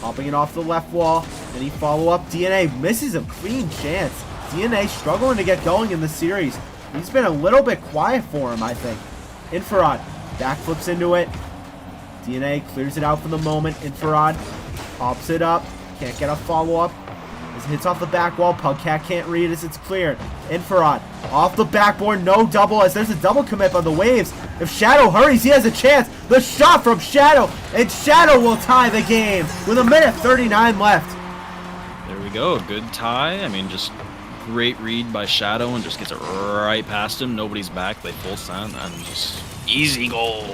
Popping it off the left wall. Any follow-up? DNA misses a clean chance. DNA struggling to get going in the series. He's been a little bit quiet for him, I think. Infrared backflips into it. DNA clears it out for the moment. Infrared pops it up. Can't get a follow-up. As it hits off the back wall, Pugcat can't read as it's cleared. Infrared off the backboard, no double as there's a double commit on the Waves. If Shadow hurries, he has a chance. The shot from Shadow, and Shadow will tie the game with 1:39 left. There we go. Good tie. I mean, just great read by Shadow and just gets it right past him. Nobody's back. They full send and just easy goal.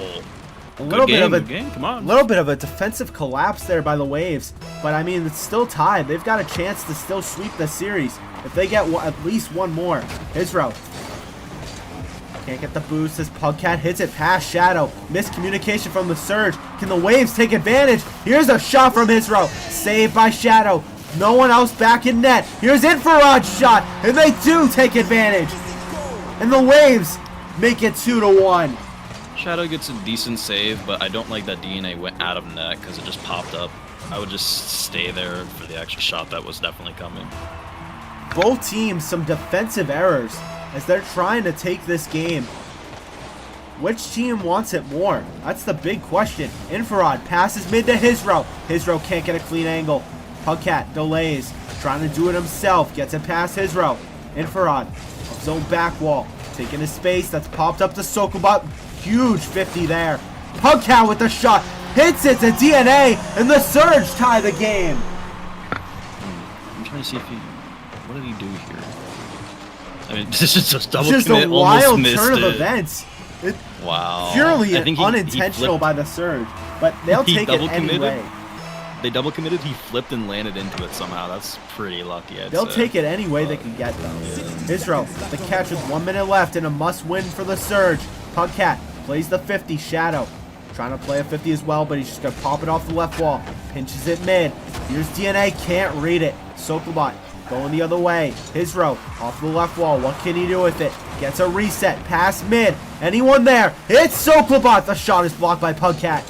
A little bit of a game. Come on. little bit of a defensive collapse there by the Waves, but I mean it's still tied. They've got a chance to still sweep the series if they get at least one more. Israel can't get the boost as Pugcat hits it past Shadow. Miscommunication from the Surge. Can the Waves take advantage? Here's a shot from Israel. Saved by Shadow. No one else back in net. Here's Infrared's shot, and they do take advantage. And the Waves make it 2-1. Shadow gets a decent save, but I don't like that DNA went out of net because it just popped up. I would just stay there for the extra shot that was definitely coming. Both teams some defensive errors as they're trying to take this game. Which team wants it more? That's the big question. Infrared passes mid to Hizro. Hizro can't get a clean angle. Pugcat delays, trying to do it himself. Gets it past Hizro. Infrared, zone back wall. Taking his space, that's popped up to Sokobot. Huge 50 there. Pugcat with the shot. Hits it to DNA, and the Surge tie the game. I'm trying to see if he... What did he do here? I mean, this is just double Just commit, a wild almost missed turn of it. events. It, Wow. purely I think he unintentional flipped. by the Surge, but they'll He take it double committed? anyway. They double committed, he flipped and landed into it somehow. That's pretty lucky, I'd They'll say. take it any way they can get them. Israel, the catch with 1 minute left and a must-win for the Surge. Pugcat plays the 50. Shadow trying to play a 50 as well, but he's just going to pop it off the left wall. Pinches it mid. Here's DNA, can't read it. Sokobot going the other way. Hizro off the left wall. What can he do with it? Gets a reset. Pass mid. Anyone there? It's Sokobot. The shot is blocked by Pugcat.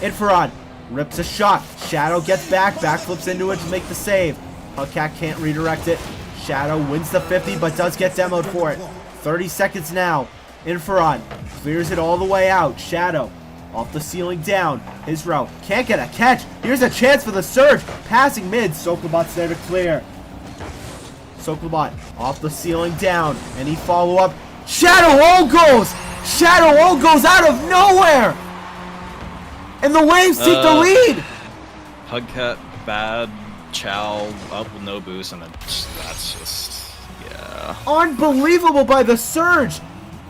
Infrared rips a shot. Shadow gets back. Backflips into it to make the save. Pugcat can't redirect it. Shadow wins the 50 but does get demoed for it. 30 seconds now. Infrared clears it all the way out. Shadow off the ceiling down. Hizro can't get a catch. Here's a chance for the Surge. Passing mid. Sokobot's there to clear. Sokobot off the ceiling down. Any follow-up? Shadow all goes! Shadow all goes out of nowhere! And the Waves take the lead! Pugcat, bad, Chow, up with no boost, and then that's just, yeah. Unbelievable by the Surge!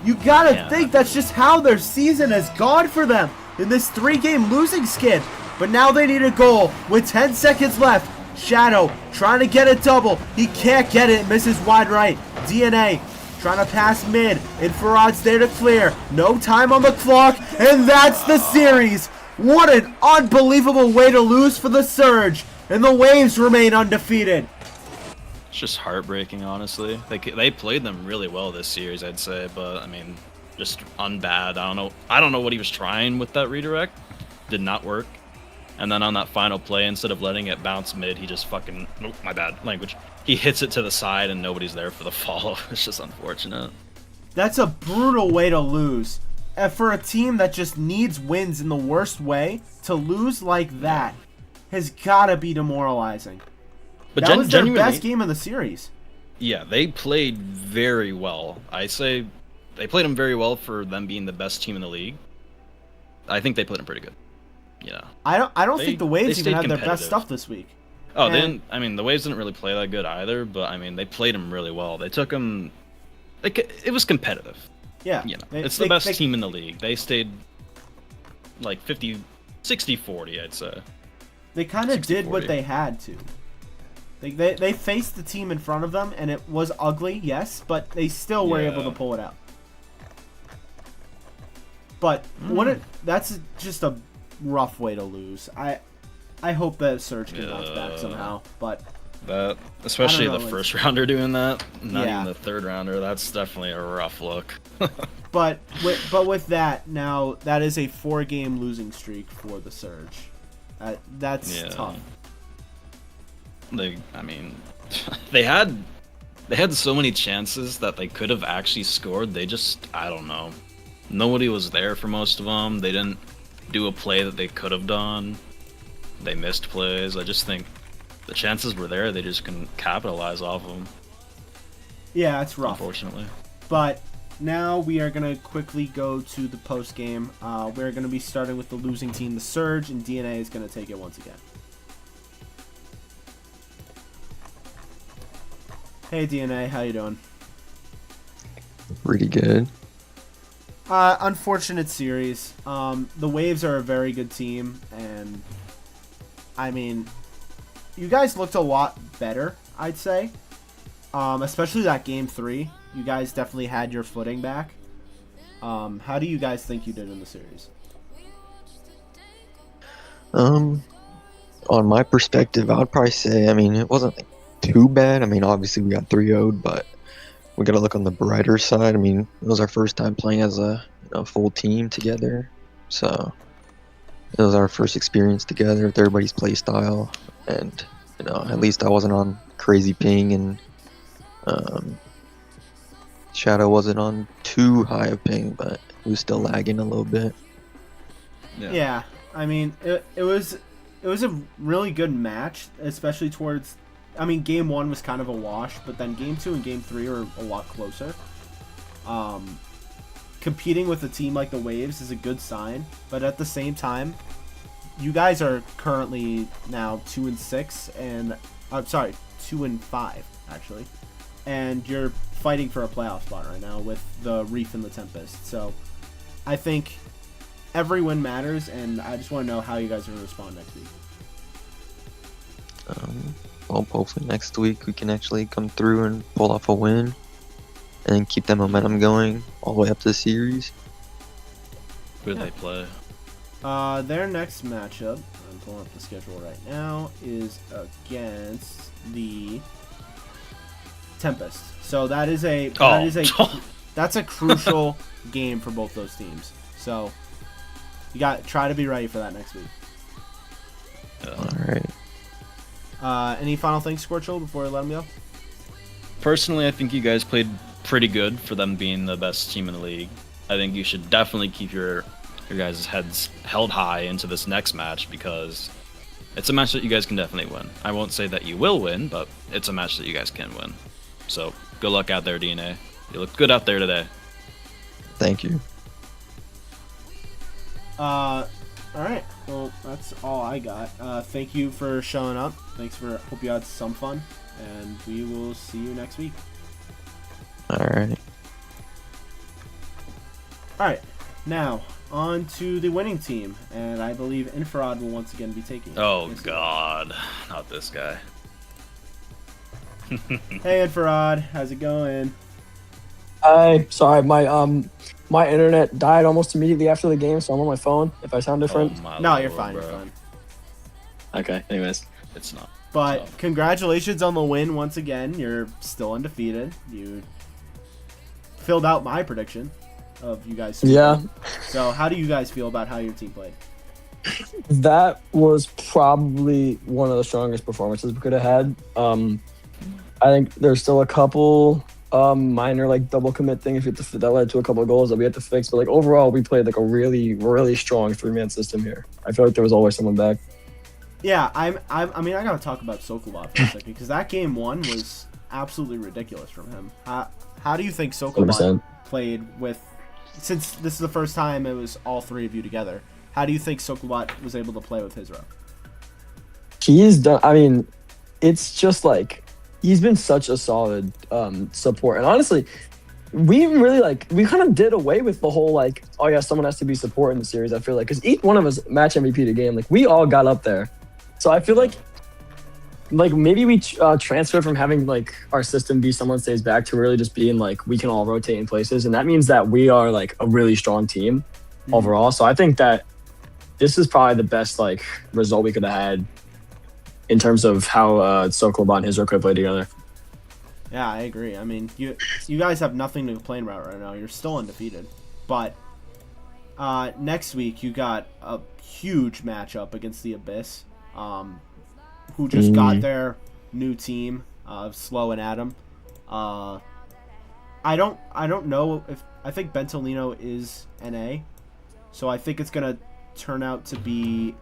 You gotta think that's just how their season has gone for them in this 3-game losing skid. But now they need a goal with 10 seconds left. Shadow trying to get a double. He can't get it. Misses wide right. DNA trying to pass mid. Infrared's there to clear. No time on the clock. And that's the series. What an unbelievable way to lose for the Surge. And the Waves remain undefeated. It's just heartbreaking, honestly. They played them really well this series, I'd say, but I mean, just unbad. I don't know what he was trying with that redirect. Did not work. And then on that final play, instead of letting it bounce mid, he just fucking... Nope, my bad language. He hits it to the side and nobody's there for the follow. It's just unfortunate. That's a brutal way to lose. And for a team that just needs wins in the worst way, to lose like that has got to be demoralizing. But that was their genuinely, best game of the series. Yeah, they played very well. I say they played them very well for them being the best team in the league. I think they played them pretty good. Yeah. I don't think the Waves even stayed had their best competitive. stuff this week. Oh, And- they didn't. I mean, the Waves didn't really play that good either, but I mean, they played them really well. They took them. It was competitive. Yeah. You know, They- it's the they- best they- team in the league. They stayed like 60-40, I'd say. They kind of did what 60-40. they had to. They faced the team in front of them, and it was ugly, yes, but they still were able to Yeah. pull it out. But that's just a rough way to lose. I hope that Surge can bounce back Yeah. somehow, but That, especially I don't the know, first rounder doing that, not Yeah. even the third rounder. That's definitely a rough look. But with that, now that is a 4-game losing streak for the Surge. That's Yeah. tough. I mean, they had so many chances that they could have actually scored. They just, I don't know. Nobody was there for most of them. They didn't do a play that they could have done. They missed plays. I just think the chances were there. They just couldn't capitalize off them. Yeah, it's rough. Unfortunately. But now we are going to quickly go to the post game. We're going to be starting with the losing team, the Surge, and DNA is going to take it once again. Hey DNA, how you doing? Pretty good. Unfortunate series. The Waves are a very good team, and I mean, you guys looked a lot better, I'd say. Especially that game 3. You guys definitely had your footing back. How do you guys think you did in the series? On my perspective, I would probably say, I mean, it wasn't like too bad. I mean, obviously we got 3-0'd, but we got to look on the brighter side. I mean, it was our first time playing as a full team together, so it was our first experience together with everybody's play style, and at least I wasn't on crazy ping, and Shadow wasn't on too high of ping, but he was still lagging a little bit. Yeah, I mean, it was a really good match, especially towards. I mean, game 1 was kind of a wash, but then game 2 and game 3 were a lot closer. Competing with a team like the Waves is a good sign, but at the same time, you guys are currently now 2-6, and I'm sorry, 2-5 actually, and you're fighting for a playoff spot right now with the Reef and the Tempest. So, I think every win matters, and I just want to know how you guys are going to respond next week. Well, hopefully next week we can actually come through and pull off a win and keep that momentum going all the way up to the series. Who did they play? Their next matchup, I'm pulling up the schedule right now, is against the Tempest. So that is that's a crucial game for both those teams. So you try to be ready for that next week. All right. Any final things, Scorcho, before I let them go? Personally, I think you guys played pretty good for them being the best team in the league. I think you should definitely keep your guys' heads held high into this next match, because it's a match that you guys can definitely win. I won't say that you will win, but it's a match that you guys can win. So, good luck out there, DNA. You look good out there today. Thank you. Alright, well, that's all I got. Thank you for showing up. Hope you had some fun, and we will see you next week. Alright. Alright, now, on to the winning team, and I believe Infrared will once again be taking it. Oh, Yes, God. Not this guy. Hey, Infrared, how's it going? Hi, sorry, my internet died almost immediately after the game, so I'm on my phone. If I sound different, Oh, my No, lord, you're fine, bro. you're fine. okay. Anyways, It's not. But So- congratulations on the win once again. You're still undefeated. You filled out my prediction of you guys. yeah, So how do you guys feel about how your team played? that was probably one of the strongest performances we could have had. I think there's still a couple minor like double commit things that led to a couple of goals that we had to fix, but like overall we played like a really, really strong 3-man system here. I feel like there was always someone back. Yeah, I mean, I gotta talk about Sokolov for a second, because that game 1 was absolutely ridiculous from him. How do you think Sokolov 100%. played with? Since this is the first time it was all 3 of you together, how do you think Sokolov was able to play with his role? He's done. I mean, it's just like he's been such a solid support, and honestly, we kind of did away with the whole like, oh yeah, someone has to be support in the series. I feel like because each one of us match MVP the game, like we all got up there, so I feel like maybe we transferred from having like our system be someone stays back to really just being like we can all rotate in places, and that means that we are like a really strong team overall. So I think that this is probably the best like result we could have had in terms of how Sokolobot and Hizro could play together. Yeah, I agree. I mean, you guys have nothing to complain about right now. You're still undefeated. But next week you got a huge matchup against the Abyss, who just got their new team, Slow and Adam. I don't know if I think Bentolino is NA, so I think it's gonna turn out to be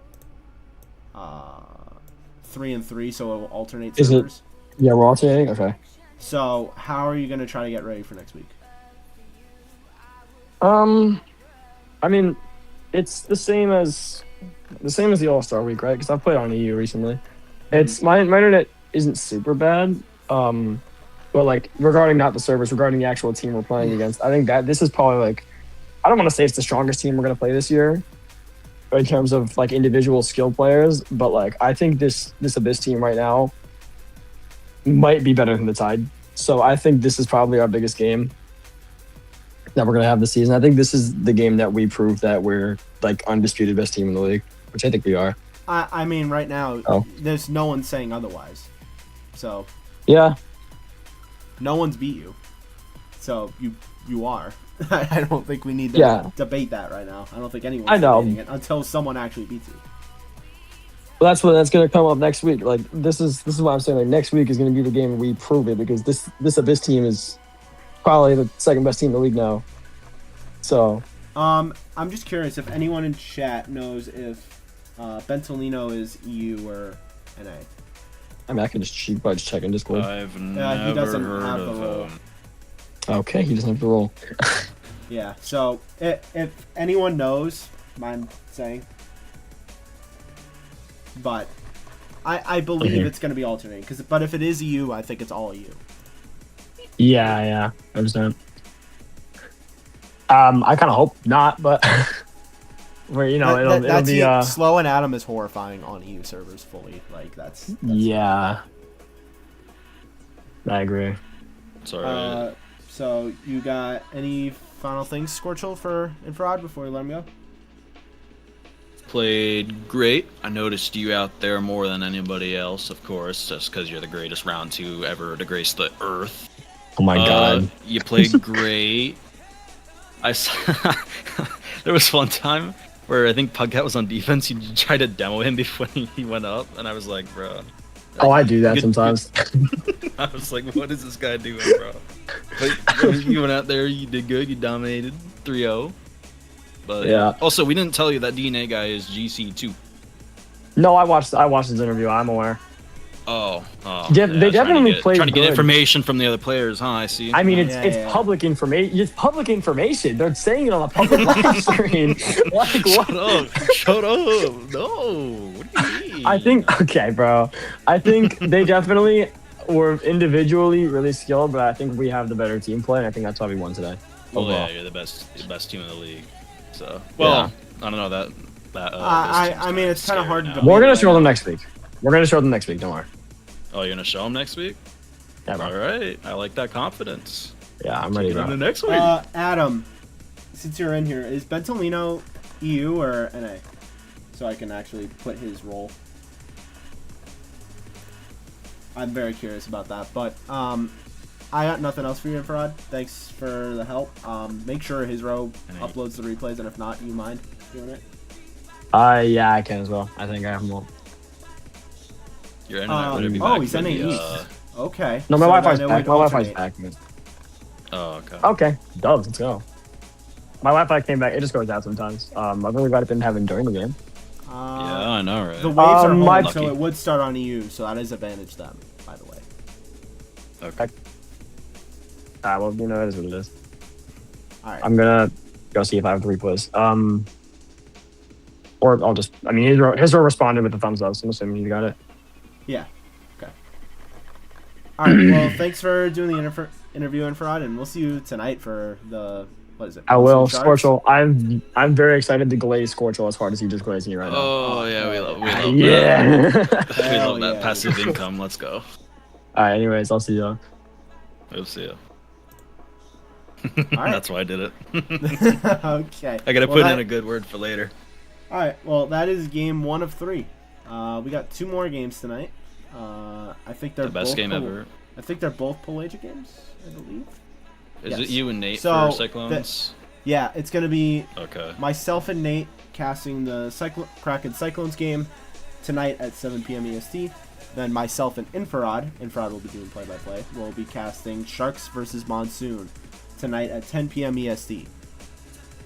3-3, so it will alternate Is it- servers. Yeah, we're alternating? Okay. So how are you gonna try to get ready for next week? I mean, it's the same as the All-Star week, right? Because I've played on EU recently. It's my internet isn't super bad. But like regarding not the servers, regarding the actual team we're playing against, I think that this is probably like, I don't want to say it's the strongest team we're gonna play this year, in terms of like individual skill players, but like I think this Abyss team right now might be better than the Tide. So I think this is probably our biggest game that we're gonna have this season. I think this is the game that we prove that we're like undisputed best team in the league, which I think we are. I mean, right now, there's no one saying otherwise. So Yeah. no one's beat you. So you are. I don't think we need to debate that right now. I don't think anyone's debating it until someone actually beats you. Well, that's gonna come up next week. Like this is why I'm saying like next week is gonna be the game we prove it, because this Abyss team is probably the second best team in the league now. So I'm just curious if anyone in chat knows if Bentolino is EU or NA. I mean, I can just check in Discord. I've never he doesn't heard have the of role. him. Okay, he doesn't have the role. Yeah, so if anyone knows, mind saying. But I believe it's going to be alternating. But if it is EU, I think it's all EU. Yeah, I understand. I kind of hope not, but where it'll be Slow and Adam is horrifying on EU servers fully. Like that's yeah. I agree. Sorry. So you got any final things, Scorchel, for Infrared before we let him go? Played great. I noticed you out there more than anybody else, of course, just because you're the greatest round 2 ever to grace the earth. Oh my god. You played great. I saw there was one time where I think Pugcat was on defense. You tried to demo him before he went up, and I was like, bro. Oh, I do that sometimes. I was like, what is this guy doing, bro? But you went out there, you did good, you dominated 3-0. But yeah. Also, we didn't tell you that DNA guy is GC2. No, I watched his interview. I'm aware. Oh. They definitely played trying to get good. information from the other players, huh? I see. I mean, it's public information. It's public information. They're saying it on a public live stream. Like, what? Shut up! No. What do you mean? I think bro. I think they definitely were individually really skilled, but I think we have the better team play, and I think that's why we won today. Well, yeah, you're the best team in the league. So, I don't know that. I mean, it's kind of hard to. We're gonna show them next week. Don't worry. Oh, you're gonna show them next week? Yeah, bro. All right, I like that confidence. Yeah, I'm ready. The next week. Adam, since you're in here, is Bentolino EU or NA? So I can actually put his role. I'm very curious about that, but I got nothing else for you, Infrared. Thanks for the help. Make sure his row uploads the replays, and if not, you mind doing it? Yeah, I can as well. I think I have them all. Your internet better be back. He's NA East. Okay. No, my Wi-Fi's back. My alternate. Wi-Fi's back, man. Oh, okay. Okay, dubs, let's go. My Wi-Fi came back. It just goes out sometimes. I'm really glad it didn't happen during the game. Yeah, I know, right? The waves are home, lucky. so it would start on EU, so that is advantage them, by the way. Okay. Well, it is what it is. All right. I'm gonna go see if I have the replays. Or I'll just. I mean, his row responded with a thumbs up, so I'm assuming you got it. Yeah. Okay. All right. Well, thanks for doing the interview, Infrared, and we'll see you tonight for the. What is it? I will, Scorchel. I'm very excited to glaze Scorchel as hard as he just glazed me right now. Oh yeah, we love yeah. that. We love that passive income. Let's go. All right. Anyways, I'll see you. We'll see you. Right. That's why I did it. Okay. I gotta put in a good word for later. All right. Well, that is game 1 of 3. We got 2 more games tonight. I think they're The best both game ever. I think they're both Pelagic games, I believe. Is Yes. it you and Nate So, for Cyclones? Yeah, it's going to be Okay. myself and Nate casting the Kraken Cyclones game tonight at 7 p.m. EST. Then myself and Infrared will be doing play-by-play, will be casting Sharks versus Monsoon tonight at 10 p.m. EST.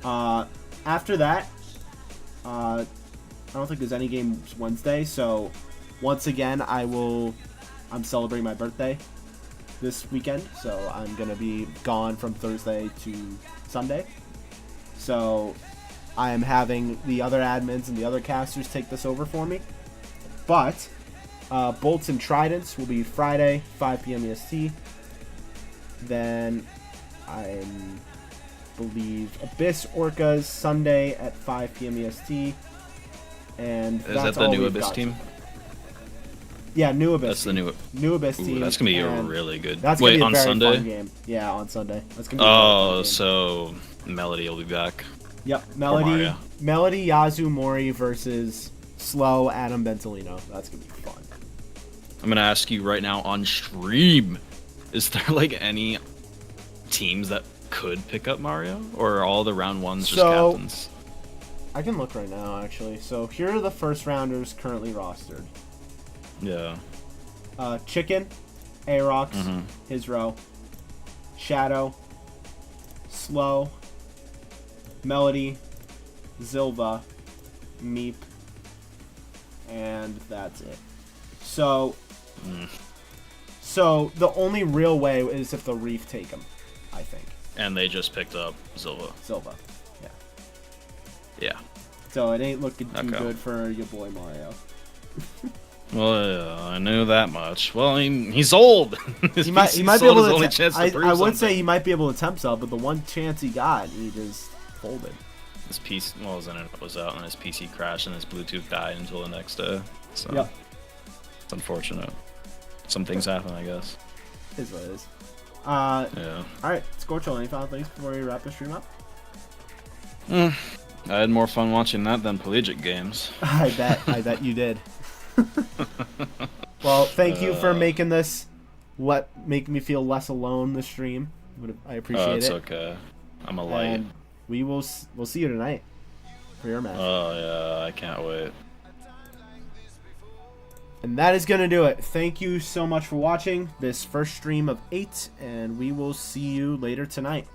After that, I don't think there's any games Wednesday, so once again, I'm celebrating my birthday this weekend, so I'm going to be gone from Thursday to Sunday. So I am having the other admins and the other casters take this over for me. But Bolts and Tridents will be Friday, 5 p.m. EST. Then I believe Abyss Orcas Sunday at 5 p.m. EST. And Is that's that the all new we've Abyss got. team? Yeah, new Abyss. That's the new Abyss Ooh, team. that's gonna be a and really good. That's gonna Wait, be a on very Sunday? fun game. Yeah, on Sunday. That's gonna be a very fun Oh, game. so Melody will be back. Yep, Mario. Melody Yazoo Mori versus Slow Adam Bentolino. That's gonna be fun. I'm gonna ask you right now on stream: is there like any teams that could pick up Mario, or are all the round ones just So- captains? I can look right now, actually. So here are the first rounders currently rostered. Yeah. Chicken, Arox, Mhm. Hizro, Shadow, Slow, Melody, Zilva, Meep, and that's it. So, so the only real way is if the Reef take him, I think. And they just picked up Zilva. Silva. Yeah. Yeah. So it ain't looking too Okay. good for your boy Mario. Well, I knew that much. Well, he's old. His He might PC be able sold his to. only chance to I prove would say something. he might be able to tempt up, but the one chance he got, he just folded. His PC, well, then it was out, and his PC crashed, and his Bluetooth died until the next day. So Yep. it's unfortunate. Some things happen, I guess. Is what it is. Yeah. All right, Scorcho, any final things before we wrap the stream up? I had more fun watching that than Pelagic games. I bet you did. Well, thank you for making this. Make me feel less alone. The stream, I appreciate Oh, it's it. okay. I'm a light. And we'll see you tonight for your match. Oh yeah, I can't wait. And that is going to do it. Thank you so much for watching this first stream of 8, and we will see you later tonight.